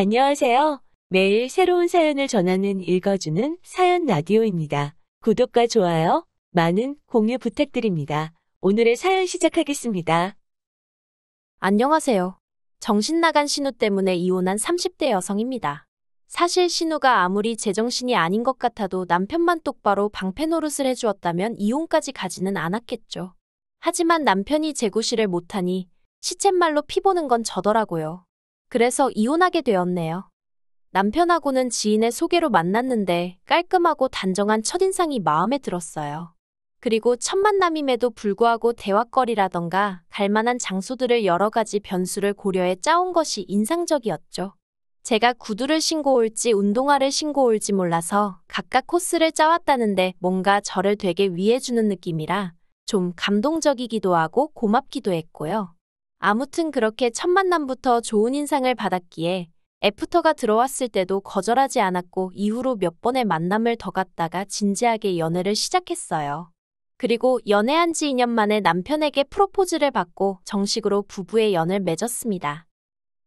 안녕하세요. 매일 새로운 사연을 전하는 읽어주는 사연 라디오입니다. 구독과 좋아요, 많은 공유 부탁드립니다. 오늘의 사연 시작하겠습니다. 안녕하세요. 정신 나간 신우 때문에 이혼한 30대 여성입니다. 사실 신우가 아무리 제정신이 아닌 것 같아도 남편만 똑바로 방패 노릇을 해주었다면 이혼까지 가지는 않았겠죠. 하지만 남편이 재고시를 못하니 시쳇말로 피보는 건 저더라고요. 그래서 이혼하게 되었네요. 남편하고는 지인의 소개로 만났는데 깔끔하고 단정한 첫인상이 마음에 들었어요. 그리고 첫 만남임에도 불구하고 대화거리라던가 갈만한 장소들을 여러 가지 변수를 고려해 짜온 것이 인상적이었죠. 제가 구두를 신고 올지 운동화를 신고 올지 몰라서 각각 코스를 짜왔다는데 뭔가 저를 되게 위해주는 느낌이라 좀 감동적이기도 하고 고맙기도 했고요. 아무튼 그렇게 첫 만남부터 좋은 인상을 받았기에 애프터가 들어왔을 때도 거절하지 않았고 이후로 몇 번의 만남을 더 갖다가 진지하게 연애를 시작했어요. 그리고 연애한 지 2년 만에 남편에게 프로포즈를 받고 정식으로 부부의 연을 맺었습니다.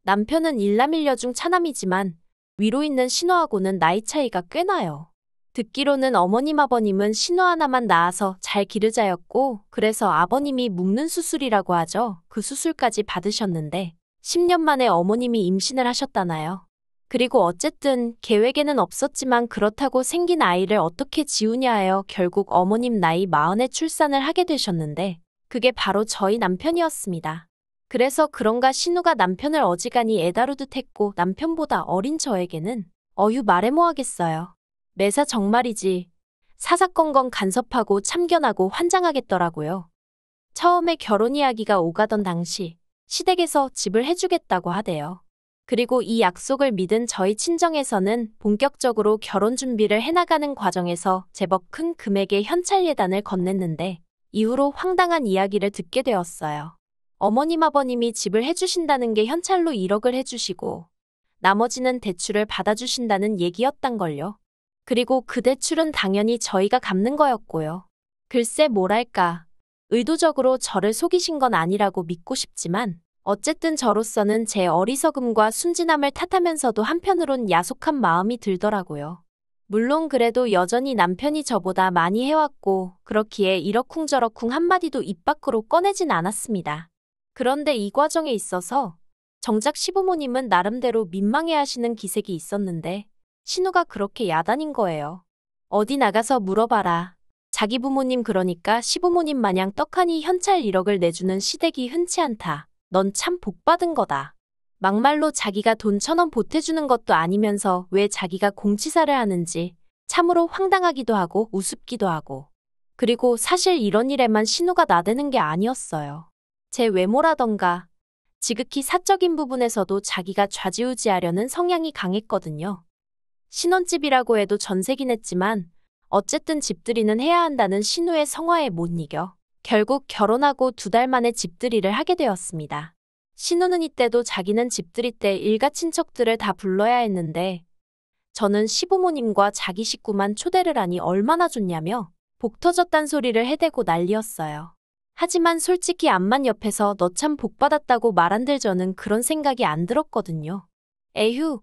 남편은 일남일녀 중 차남이지만 위로 있는 신우하고는 나이 차이가 꽤 나요. 듣기로는 어머님 아버님은 신우 하나만 낳아서 잘 기르자였고 그래서 아버님이 묵는 수술이라고 하죠. 그 수술까지 받으셨는데 10년 만에 어머님이 임신을 하셨다나요. 그리고 어쨌든 계획에는 없었지만 그렇다고 생긴 아이를 어떻게 지우냐 하여 결국 어머님 나이 40에 출산을 하게 되셨는데 그게 바로 저희 남편이었습니다. 그래서 그런가 신우가 남편을 어지간히 애다루듯 했고 남편보다 어린 저에게는 어휴 말해 뭐하겠어요. 매사 정말이지 사사건건 간섭하고 참견하고 환장하겠더라고요. 처음에 결혼 이야기가 오가던 당시 시댁에서 집을 해주겠다고 하대요. 그리고 이 약속을 믿은 저희 친정에서는 본격적으로 결혼 준비를 해나가는 과정에서 제법 큰 금액의 현찰 예단을 건넸는데 이후로 황당한 이야기를 듣게 되었어요. 어머님 아버님이 집을 해주신다는 게 현찰로 1억을 해주시고 나머지는 대출을 받아주신다는 얘기였단걸요. 그리고 그 대출은 당연히 저희가 갚는 거였고요. 글쎄 뭐랄까 의도적으로 저를 속이신 건 아니라고 믿고 싶지만 어쨌든 저로서는 제 어리석음과 순진함을 탓하면서도 한편으론 야속한 마음이 들더라고요. 물론 그래도 여전히 남편이 저보다 많이 해왔고 그렇기에 이러쿵저러쿵 한마디도 입 밖으로 꺼내진 않았습니다. 그런데 이 과정에 있어서 정작 시부모님은 나름대로 민망해하시는 기색이 있었는데 신우가 그렇게 야단인 거예요. 어디 나가서 물어봐라. 자기 부모님 그러니까 시부모님 마냥 떡하니 현찰 1억을 내주는 시댁이 흔치 않다. 넌 참 복받은 거다. 막말로 자기가 돈 1,000원 보태주는 것도 아니면서 왜 자기가 공치사를 하는지 참으로 황당하기도 하고 우습기도 하고. 그리고 사실 이런 일에만 신우가 나대는 게 아니었어요. 제 외모라던가 지극히 사적인 부분에서도 자기가 좌지우지하려는 성향이 강했거든요. 신혼집이라고 해도 전세긴 했지만 어쨌든 집들이는 해야 한다는 신우의 성화에 못 이겨 결국 결혼하고 2달 만에 집들이를 하게 되었습니다. 신우는 이때도 자기는 집들이 때 일가 친척들을 다 불러야 했는데 저는 시부모님과 자기 식구만 초대를 하니 얼마나 좋냐며 복 터졌단 소리를 해대고 난리였어요. 하지만 솔직히 암만 옆에서 너 참 복 받았다고 말한들 저는 그런 생각이 안 들었거든요. 에휴.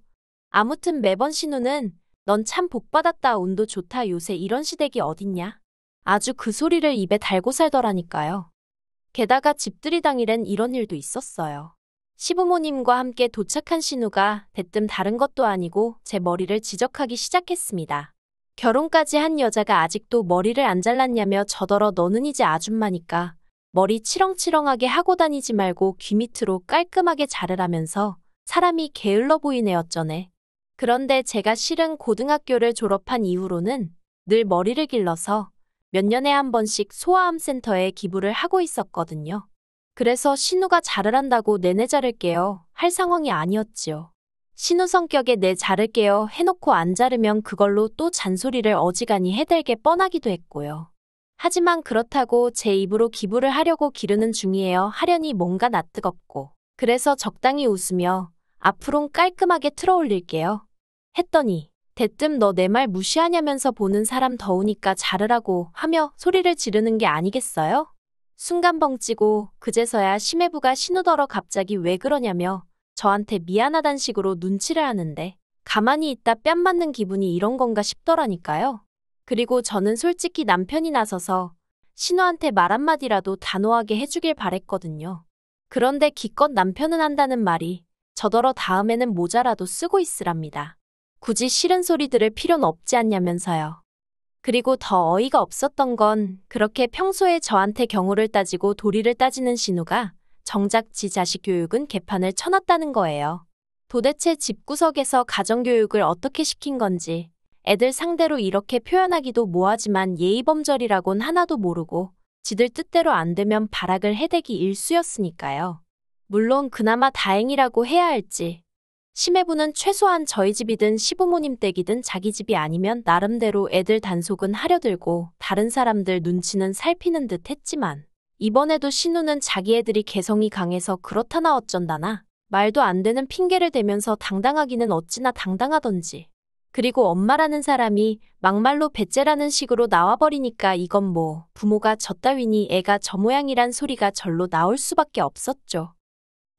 아무튼 매번 신우는 넌 참 복 받았다 운도 좋다 요새 이런 시댁이 어딨냐. 아주 그 소리를 입에 달고 살더라니까요. 게다가 집들이 당일엔 이런 일도 있었어요. 시부모님과 함께 도착한 신우가 대뜸 다른 것도 아니고 제 머리를 지적하기 시작했습니다. 결혼까지 한 여자가 아직도 머리를 안 잘랐냐며 저더러 너는 이제 아줌마니까 머리 치렁치렁하게 하고 다니지 말고 귀 밑으로 깔끔하게 자르라면서 사람이 게을러 보이네 어쩌네. 그런데 제가 실은 고등학교를 졸업한 이후로는 늘 머리를 길러서 몇 년에 한 번씩 소아암 센터에 기부를 하고 있었거든요. 그래서 신우가 자르란다고 내내 자를게요 할 상황이 아니었지요. 신우 성격에 내 자를게요 해놓고 안 자르면 그걸로 또 잔소리를 어지간히 해댈 게 뻔하기도 했고요. 하지만 그렇다고 제 입으로 기부를 하려고 기르는 중이에요 하려니 뭔가 낯뜨겁고 그래서 적당히 웃으며 앞으론 깔끔하게 틀어올릴게요 했더니 대뜸 너 내 말 무시하냐면서 보는 사람 더우니까 자르라고 하며 소리를 지르는 게 아니겠어요? 순간 벙찌고 그제서야 심해부가 신우더러 갑자기 왜 그러냐며 저한테 미안하단 식으로 눈치를 하는데 가만히 있다 뺨 맞는 기분이 이런 건가 싶더라니까요. 그리고 저는 솔직히 남편이 나서서 신우한테 말 한마디라도 단호하게 해주길 바랬거든요. 그런데 기껏 남편은 한다는 말이 저더러 다음에는 모자라도 쓰고 있으랍니다. 굳이 싫은 소리 들을 필요는 없지 않냐면서요. 그리고 더 어이가 없었던 건 그렇게 평소에 저한테 경우를 따지고 도리를 따지는 신우가 정작 지 자식 교육은 개판을 쳐놨다는 거예요. 도대체 집구석에서 가정교육을 어떻게 시킨 건지 애들 상대로 이렇게 표현하기도 뭐하지만 예의범절이라곤 하나도 모르고 지들 뜻대로 안 되면 발악을 해대기 일쑤였으니까요. 물론 그나마 다행이라고 해야 할지 심해부는 최소한 저희 집이든 시부모님 댁이든 자기 집이 아니면 나름대로 애들 단속은 하려들고 다른 사람들 눈치는 살피는 듯 했지만 이번에도 신우는 자기 애들이 개성이 강해서 그렇다나 어쩐다나 말도 안 되는 핑계를 대면서 당당하기는 어찌나 당당하던지. 그리고 엄마라는 사람이 막말로 배째라는 식으로 나와버리니까 이건 뭐 부모가 저 따위니 애가 저 모양이란 소리가 절로 나올 수밖에 없었죠.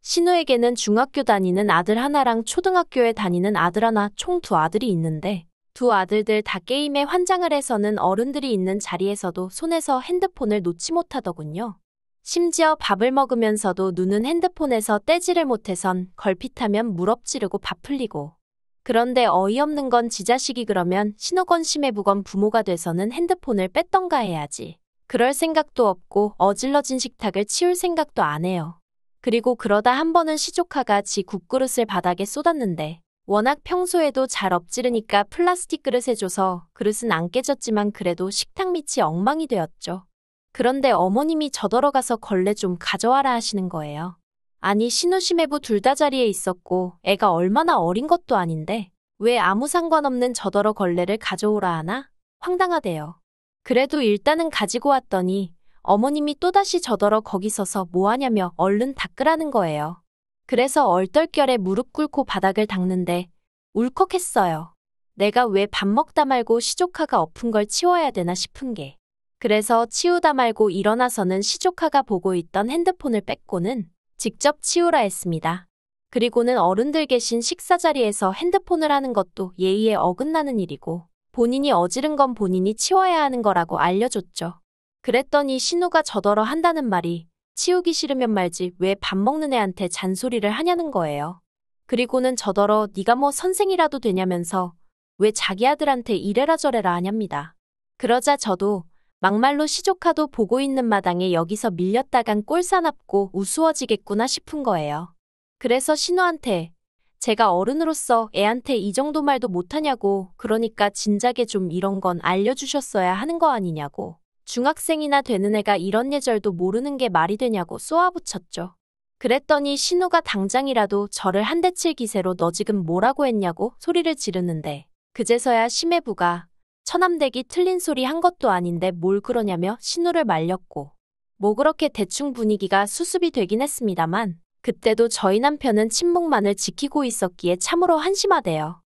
신우에게는 중학교 다니는 아들 하나랑 초등학교에 다니는 아들 하나 총 두 아들이 있는데 두 아들들 다 게임에 환장을 해서는 어른들이 있는 자리에서도 손에서 핸드폰을 놓지 못하더군요. 심지어 밥을 먹으면서도 눈은 핸드폰에서 떼지를 못해선 걸핏하면 무럽지르고 밥 흘리고. 그런데 어이없는 건 지 자식이 그러면 신우건 심해부건 부모가 돼서는 핸드폰을 뺐던가 해야지. 그럴 생각도 없고 어질러진 식탁을 치울 생각도 안 해요. 그리고 그러다 한 번은 시조카가 지 국그릇을 바닥에 쏟았는데 워낙 평소에도 잘 엎지르니까 플라스틱 그릇에 줘서 그릇은 안 깨졌지만 그래도 식탁 밑이 엉망이 되었죠. 그런데 어머님이 저더러 가서 걸레 좀 가져와라 하시는 거예요. 아니 신우 심해부 둘 다 자리에 있었고 애가 얼마나 어린 것도 아닌데 왜 아무 상관없는 저더러 걸레를 가져오라 하나? 황당하대요. 그래도 일단은 가지고 왔더니 어머님이 또다시 저더러 거기 서서 뭐하냐며 얼른 닦으라는 거예요. 그래서 얼떨결에 무릎 꿇고 바닥을 닦는데 울컥했어요. 내가 왜 밥 먹다 말고 시조카가 엎은 걸 치워야 되나 싶은 게. 그래서 치우다 말고 일어나서는 시조카가 보고 있던 핸드폰을 뺏고는 직접 치우라 했습니다. 그리고는 어른들 계신 식사 자리에서 핸드폰을 하는 것도 예의에 어긋나는 일이고 본인이 어지른 건 본인이 치워야 하는 거라고 알려줬죠. 그랬더니 신우가 저더러 한다는 말이 치우기 싫으면 말지 왜 밥 먹는 애한테 잔소리를 하냐는 거예요. 그리고는 저더러 네가 뭐 선생이라도 되냐면서 왜 자기 아들한테 이래라 저래라 하냐입니다. 그러자 저도 막말로 시조카도 보고 있는 마당에 여기서 밀렸다간 꼴사납고 우스워지겠구나 싶은 거예요. 그래서 신우한테 제가 어른으로서 애한테 이 정도 말도 못하냐고 그러니까 진작에 좀 이런 건 알려주셨어야 하는 거 아니냐고 중학생이나 되는 애가 이런 예절도 모르는 게 말이 되냐고 쏘아붙였죠. 그랬더니 신우가 당장이라도 저를 한 대 칠 기세로 너 지금 뭐라고 했냐고 소리를 지르는데 그제서야 심해부가 처남댁이 틀린 소리 한 것도 아닌데 뭘 그러냐며 신우를 말렸고 뭐 그렇게 대충 분위기가 수습이 되긴 했습니다만 그때도 저희 남편은 침묵만을 지키고 있었기에 참으로 한심하대요.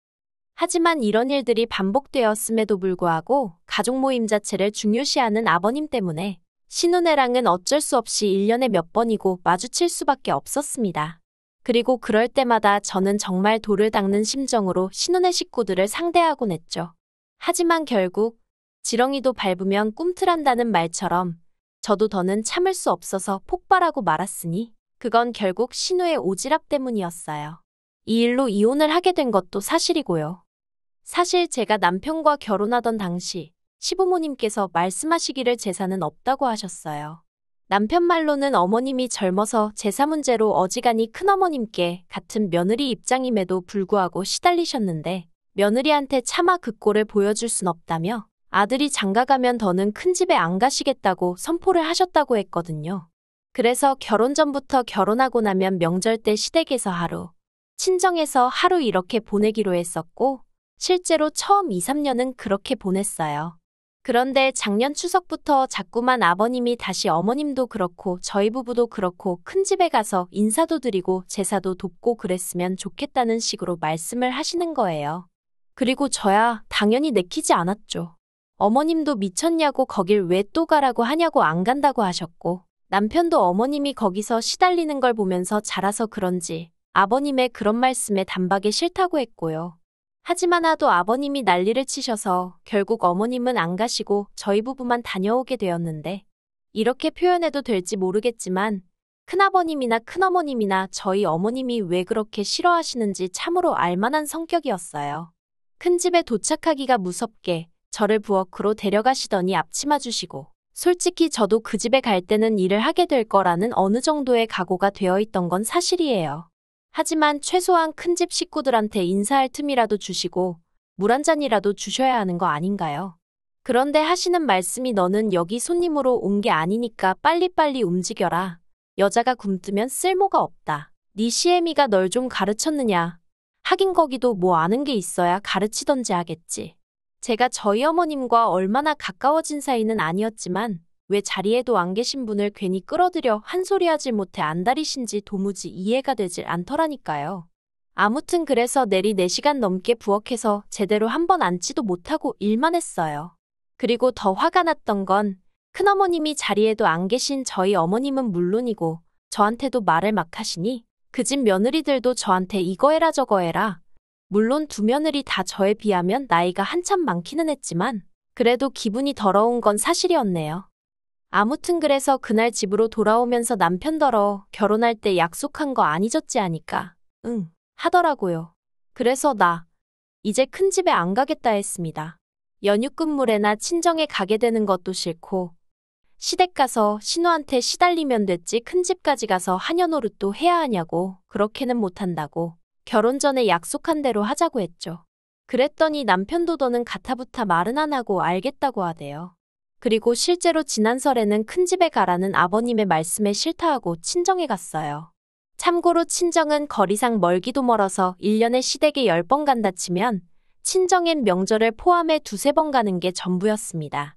하지만 이런 일들이 반복되었음에도 불구하고 가족 모임 자체를 중요시하는 아버님 때문에 신우네랑은 어쩔 수 없이 1년에 몇 번이고 마주칠 수밖에 없었습니다. 그리고 그럴 때마다 저는 정말 돌을 닦는 심정으로 신우네 식구들을 상대하곤 했죠. 하지만 결국 지렁이도 밟으면 꿈틀한다는 말처럼 저도 더는 참을 수 없어서 폭발하고 말았으니 그건 결국 신우의 오지랖 때문이었어요. 이 일로 이혼을 하게 된 것도 사실이고요. 사실 제가 남편과 결혼하던 당시 시부모님께서 말씀하시기를 재산은 없다고 하셨어요. 남편 말로는 어머님이 젊어서 제사 문제로 어지간히 큰어머님께 같은 며느리 입장임에도 불구하고 시달리셨는데 며느리한테 차마 그 꼴을 보여줄 순 없다며 아들이 장가가면 더는 큰 집에 안 가시겠다고 선포를 하셨다고 했거든요. 그래서 결혼 전부터 결혼하고 나면 명절 때 시댁에서 하루, 친정에서 하루 이렇게 보내기로 했었고 실제로 처음 2, 3년은 그렇게 보냈어요. 그런데 작년 추석부터 자꾸만 아버님이 다시 어머님도 그렇고 저희 부부도 그렇고 큰 집에 가서 인사도 드리고 제사도 돕고 그랬으면 좋겠다는 식으로 말씀을 하시는 거예요. 그리고 저야 당연히 내키지 않았죠. 어머님도 미쳤냐고 거길 왜 또 가라고 하냐고 안 간다고 하셨고 남편도 어머님이 거기서 시달리는 걸 보면서 자라서 그런지 아버님의 그런 말씀에 단박에 싫다고 했고요. 하지만 하도 아버님이 난리를 치셔서 결국 어머님은 안 가시고 저희 부부만 다녀오게 되었는데, 이렇게 표현해도 될지 모르겠지만 큰아버님이나 큰어머님이나 저희 어머님이 왜 그렇게 싫어하시는지 참으로 알만한 성격이었어요. 큰 집에 도착하기가 무섭게 저를 부엌으로 데려가시더니 앞치마 주시고, 솔직히 저도 그 집에 갈 때는 일을 하게 될 거라는 어느 정도의 각오가 되어 있던 건 사실이에요. 하지만 최소한 큰 집 식구들한테 인사할 틈이라도 주시고 물 한 잔이라도 주셔야 하는 거 아닌가요? 그런데 하시는 말씀이 너는 여기 손님으로 온 게 아니니까 빨리빨리 움직여라. 여자가 굶뜨면 쓸모가 없다. 네 시애미가 널 좀 가르쳤느냐. 하긴 거기도 뭐 아는 게 있어야 가르치던지 하겠지. 제가 저희 어머님과 얼마나 가까워진 사이는 아니었지만 왜 자리에도 안 계신 분을 괜히 끌어들여 한 소리 하질 못해 안달이신지 도무지 이해가 되질 않더라니까요. 아무튼 그래서 내리 4시간 넘게 부엌에서 제대로 한 번 앉지도 못하고 일만 했어요. 그리고 더 화가 났던 건 큰어머님이 자리에도 안 계신 저희 어머님은 물론이고 저한테도 말을 막 하시니 그 집 며느리들도 저한테 이거 해라 저거 해라. 물론 두 며느리 다 저에 비하면 나이가 한참 많기는 했지만 그래도 기분이 더러운 건 사실이었네요. 아무튼 그래서 그날 집으로 돌아오면서 남편더러 결혼할 때 약속한 거 안 잊었지 하니까 응 하더라고요. 그래서 나 이제 큰 집에 안 가겠다 했습니다. 연휴 끝물에나 친정에 가게 되는 것도 싫고 시댁 가서 신우한테 시달리면 됐지 큰 집까지 가서 하녀 노릇도 해야 하냐고 그렇게는 못한다고 결혼 전에 약속한 대로 하자고 했죠. 그랬더니 남편도 더는 가타부타 말은 안 하고 알겠다고 하대요. 그리고 실제로 지난 설에는 큰 집에 가라는 아버님의 말씀에 싫다하고 친정에 갔어요. 참고로 친정은 거리상 멀기도 멀어서 1년에 시댁에 10번 간다 치면 친정엔 명절을 포함해 2-3번 가는 게 전부였습니다.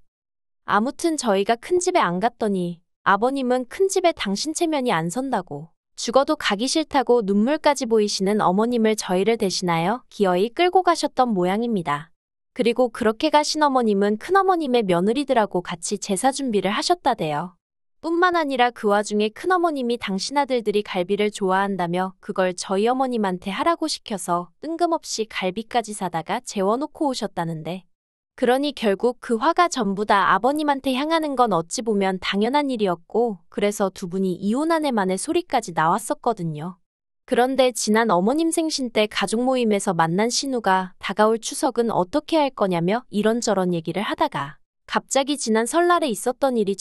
아무튼 저희가 큰 집에 안 갔더니 아버님은 큰 집에 당신 체면이 안 선다고 죽어도 가기 싫다고 눈물까지 보이시는 어머님을 저희를 대신하여 기어이 끌고 가셨던 모양입니다. 그리고 그렇게 가신 어머님은 큰어머님의 며느리들하고 같이 제사 준비를 하셨다대요. 뿐만 아니라 그 와중에 큰어머님이 당신 아들들이 갈비를 좋아한다며 그걸 저희 어머님한테 하라고 시켜서 뜬금없이 갈비까지 사다가 재워놓고 오셨다는데, 그러니 결국 그 화가 전부 다 아버님한테 향하는 건 어찌 보면 당연한 일이었고 그래서 두 분이 이혼한 해만의 소리까지 나왔었거든요. 그런데 지난 어머님 생신 때 가족 모임에서 만난 신우가 다가올 추석은 어떻게 할 거냐며 이런저런 얘기를 하다가 갑자기 지난 설날에 있었던 일이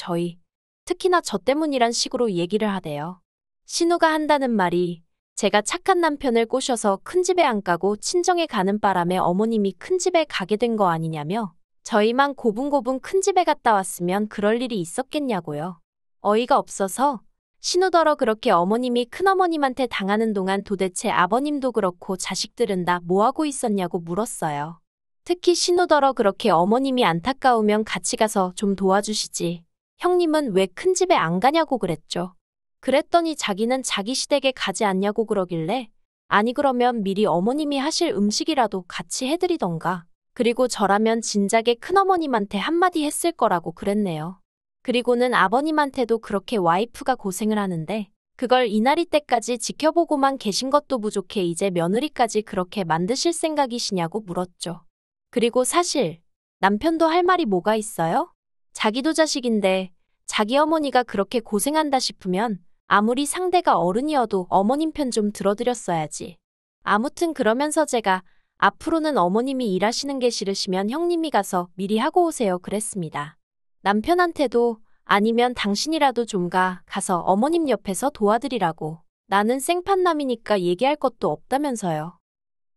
특히나 저 때문이란 식으로 얘기를 하대요. 신우가 한다는 말이 제가 착한 남편을 꼬셔서 큰 집에 안 가고 친정에 가는 바람에 어머님이 큰 집에 가게 된 거 아니냐며 저희만 고분고분 큰 집에 갔다 왔으면 그럴 일이 있었겠냐고요. 어이가 없어서 신우더러 그렇게 어머님이 큰어머님한테 당하는 동안 도대체 아버님도 그렇고 자식들은 다 뭐하고 있었냐고 물었어요. 특히 신우더러 그렇게 어머님이 안타까우면 같이 가서 좀 도와주시지. 형님은 왜 큰 집에 안 가냐고 그랬죠. 그랬더니 자기는 자기 시댁에 가지 않냐고 그러길래 아니 그러면 미리 어머님이 하실 음식이라도 같이 해드리던가. 그리고 저라면 진작에 큰어머님한테 한마디 했을 거라고 그랬네요. 그리고는 아버님한테도 그렇게 와이프가 고생을 하는데 그걸 이날이 때까지 지켜보고만 계신 것도 부족해 이제 며느리까지 그렇게 만드실 생각이시냐고 물었죠. 그리고 사실 남편도 할 말이 뭐가 있어요? 자기도 자식인데 자기 어머니가 그렇게 고생한다 싶으면 아무리 상대가 어른이어도 어머님 편 좀 들어드렸어야지. 아무튼 그러면서 제가 앞으로는 어머님이 일하시는 게 싫으시면 형님이 가서 미리 하고 오세요 그랬습니다. 남편한테도 아니면 당신이라도 좀 가서 어머님 옆에서 도와드리라고. 나는 생판남이니까 얘기할 것도 없다면서요.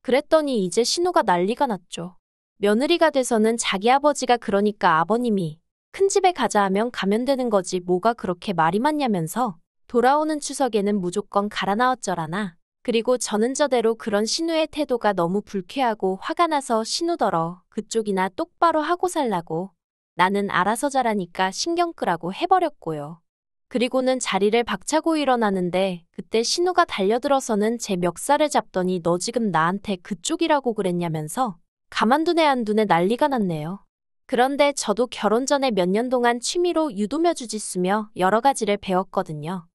그랬더니 이제 신우가 난리가 났죠. 며느리가 돼서는 자기 아버지가 그러니까 아버님이 큰 집에 가자 하면 가면 되는 거지 뭐가 그렇게 말이 많냐면서 돌아오는 추석에는 무조건 가라 나왔저라나. 그리고 저는 저대로 그런 신우의 태도가 너무 불쾌하고 화가 나서 신우더러 그쪽이나 똑바로 하고 살라고. 나는 알아서 잘하니까 신경 끄라고 해버렸고요. 그리고는 자리를 박차고 일어나는데 그때 신우가 달려들어서는 제 멱살을 잡더니 너 지금 나한테 그쪽이라고 그랬냐면서 가만두네 안 두네 난리가 났네요. 그런데 저도 결혼 전에 몇 년 동안 취미로 유도며 주짓수며 여러 가지를 배웠거든요.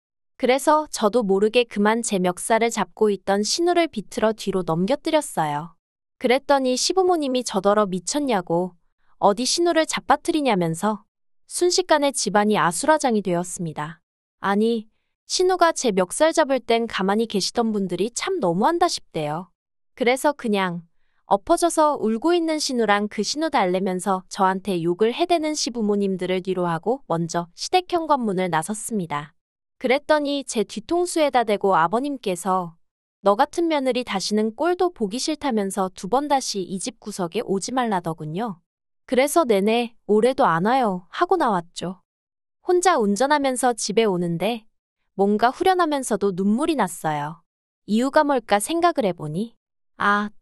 그래서 저도 모르게 그만 제 멱살을 잡고 있던 신우를 비틀어 뒤로 넘겨뜨렸어요. 그랬더니 시부모님이 저더러 미쳤냐고 어디 신우를 잡아뜨리냐면서 순식간에 집안이 아수라장이 되었습니다. 아니, 신우가 제 멱살 잡을 땐 가만히 계시던 분들이 참 너무한다 싶대요. 그래서 그냥 엎어져서 울고 있는 신우랑 그 신우 달래면서 저한테 욕을 해대는 시부모님들을 뒤로하고 먼저 시댁 현관문을 나섰습니다. 그랬더니 제 뒤통수에다 대고 아버님께서 너 같은 며느리 다시는 꼴도 보기 싫다면서 2번 다시 이 집 구석에 오지 말라더군요. 그래서 내내 올해도 안 와요 하고 나왔죠. 혼자 운전하면서 집에 오는데 뭔가 후련하면서도 눈물이 났어요. 이유가 뭘까 생각을 해보니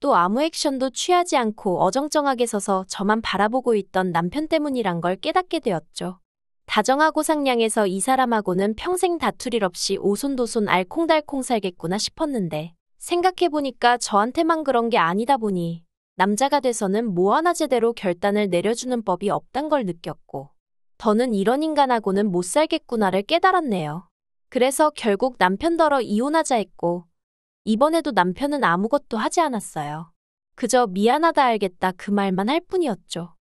또 아무 액션도 취하지 않고 어정쩡하게 서서 저만 바라보고 있던 남편 때문이란 걸 깨닫게 되었죠. 다정하고 상냥해서 이 사람하고는 평생 다툴 일 없이 오손도손 알콩달콩 살겠구나 싶었는데 생각해보니까 저한테만 그런 게 아니다 보니 남자가 돼서는 뭐 하나 제대로 결단을 내려주는 법이 없단 걸 느꼈고 더는 이런 인간하고는 못 살겠구나를 깨달았네요. 그래서 결국 남편더러 이혼하자 했고 이번에도 남편은 아무것도 하지 않았어요. 그저 미안하다 알겠다 그 말만 할 뿐이었죠.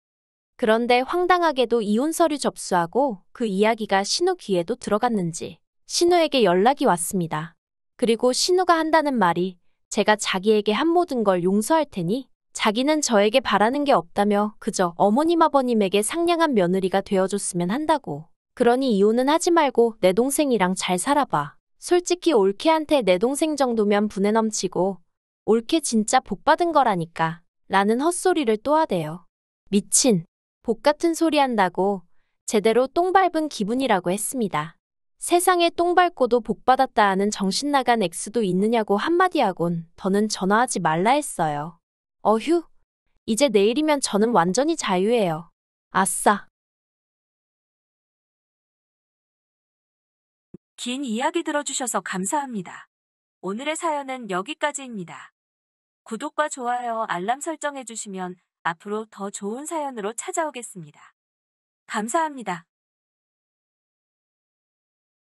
그런데 황당하게도 이혼 서류 접수하고 그 이야기가 신우 귀에도 들어갔는지 신우에게 연락이 왔습니다. 그리고 신우가 한다는 말이 제가 자기에게 한 모든 걸 용서할 테니 자기는 저에게 바라는 게 없다며 그저 어머님 아버님에게 상냥한 며느리가 되어줬으면 한다고. 그러니 이혼은 하지 말고 내 동생이랑 잘 살아봐. 솔직히 올케한테 내 동생 정도면 분에 넘치고 올케 진짜 복 받은 거라니까 라는 헛소리를 또 하대요. 미친. 복 같은 소리 한다고 제대로 똥 밟은 기분이라고 했습니다. 세상에 똥 밟고도 복 받았다 하는 정신 나간 엑스도 있느냐고 한마디 하곤 더는 전화하지 말라 했어요. 어휴, 이제 내일이면 저는 완전히 자유예요. 아싸. 긴 이야기 들어주셔서 감사합니다. 오늘의 사연은 여기까지입니다. 구독과 좋아요, 알람 설정해주시면 앞으로 더 좋은 사연으로 찾아오겠습니다. 감사합니다.